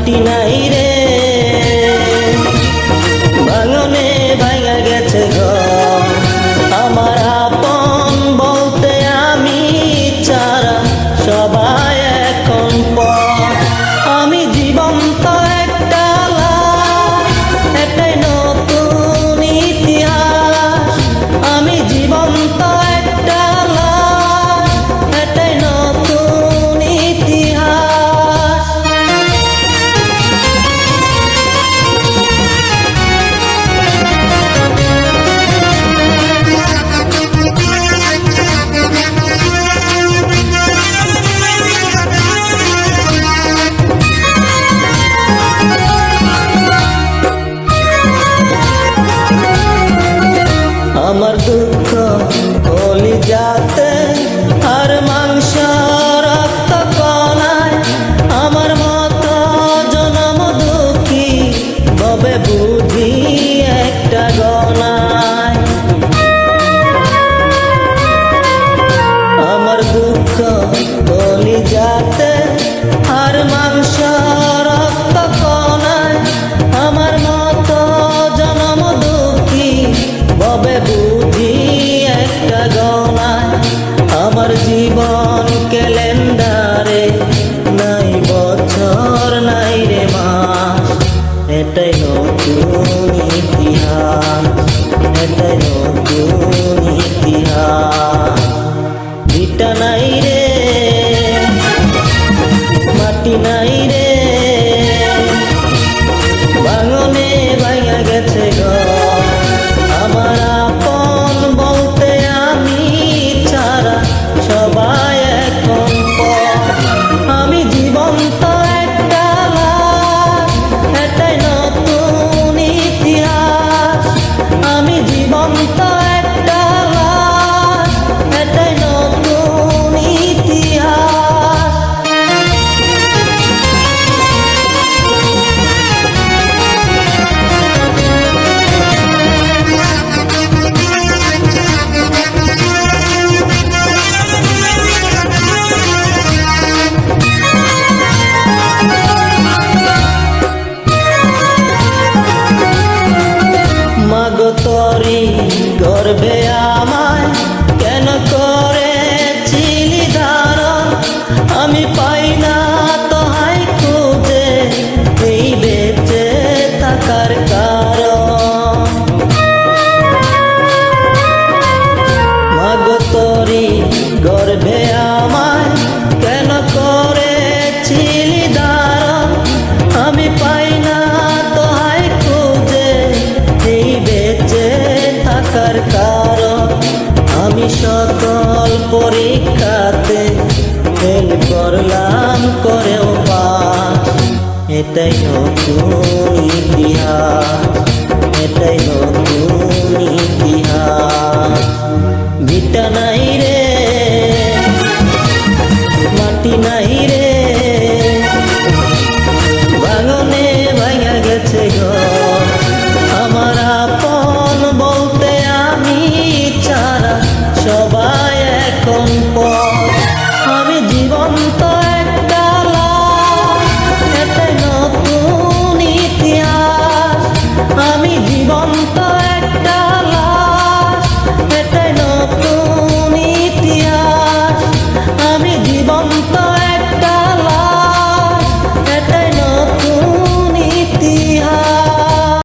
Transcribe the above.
মাটি নাই রে ভাঙনে ভাঙা গেছে ঘর আমার আপন বলতে আমি ছাড়া সবাই এখন পর আমি জীবন্ত একটা লাশ এটাই নতুন ইতিহাস আমি জীবন্ত একটা লাশ এটাই নতুন ইতিহাস আমার দুঃখ কলিজাতে আর মাংস রক্ত কণায় আমার মতো জনম দুঃখী তবে বুঝি একটা গণায় আমার দুঃখ কলিজাতে আর মাংস রক্ত কণায় আমার মতো জনম দুঃখী তবে বুঝি একটা গণায় আমার জীবন ক্যালেন্ডারে নাই বছর নাই রে মাস এটাই নতুন ইতিহাস এটাই নতুন ইতিহাস ভিটা নাই রে মাটি নাই রে ভাঙনে ভাঙা গেছে ঘর আমার আপন বলতে আমি ছাড়া সবাই এখন পর আমি জীবন্ত একটা লাশ এটাই নতুন ইতিহাস আমি জীবন্ত একটা লাশ এটাই নতুন ইতিহাস মাগো তোরি গর্ভে আমায় কেন করেছিলি ধারণ আমি পাই না তোহাই খুঁজে এই বেঁচে থাকার কারণ মাগো তোরি গর্ভে আমায় কেন করেছিলি ধারণ আমি পাই না তোহাই খুঁজে এই বেঁচে থাকার কারণ আমি সকল পরীক্ষাতে ফেল করলাম করেও পাস এটাই নতুন ইতিহাস এটাই নতুন ইতিহাস ভিটা নাই রে